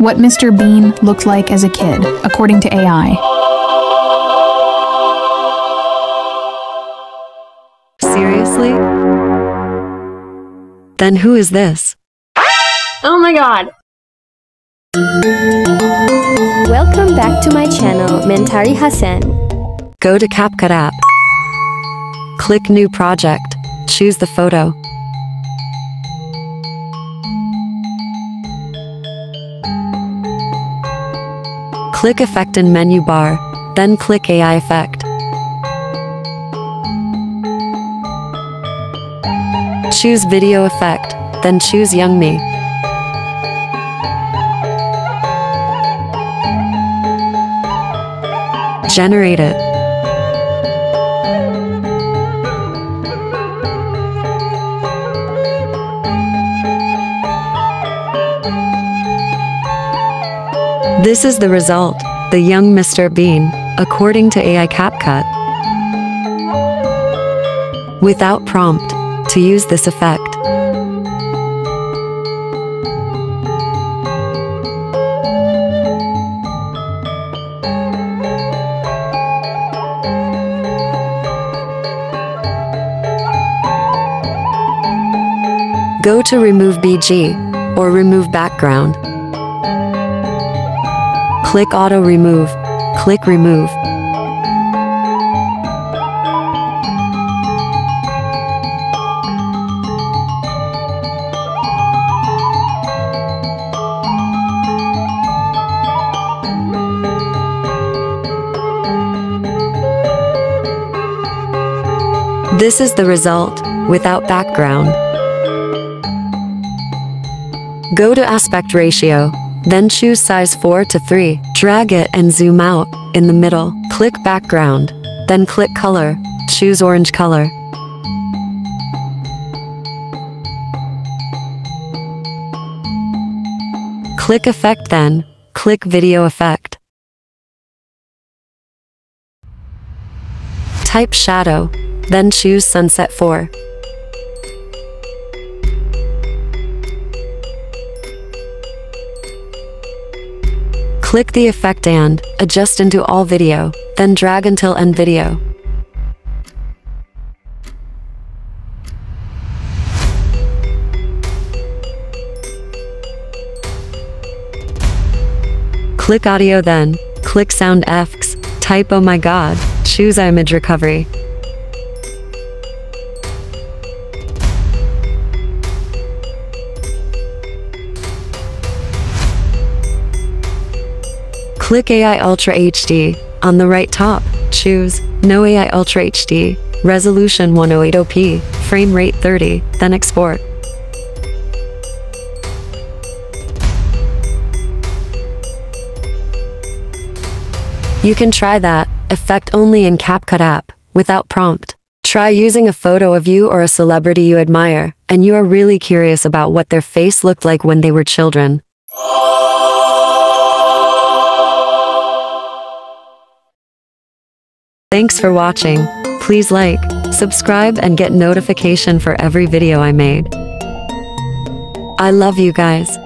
What Mr. Bean looked like as a kid, according to AI. Seriously? Then who is this? Oh my god! Welcome back to my channel, Mentari Hassan. Go to CapCut app. Click New Project. Choose the photo. Click Effect in menu bar, then click AI Effect. Choose Video Effect, then choose Young Me. Generate it. This is the result, the young Mr. Bean, according to AI CapCut. Without prompt, to use this effect. Go to Remove BG, or Remove Background. Click Auto Remove. Click Remove. This is the result, without background. Go to Aspect Ratio, then choose Size 4:3. Drag it and zoom out, in the middle. Click Background, then click Color. Choose Orange color. Click Effect then, click Video Effect. Type Shadow, then choose Sunset 4. Click the effect and adjust into all video, then drag until end video. Click audio then, click sound effects, type oh my god, choose image recovery. Click AI Ultra HD, on the right top, choose No AI Ultra HD, resolution 1080p, frame rate 30, then export. You can try that effect only in CapCut app, without prompt. Try using a photo of you or a celebrity you admire, and you are really curious about what their face looked like when they were children. Thanks for watching. Please like, subscribe and get notification for every video I made. I love you guys.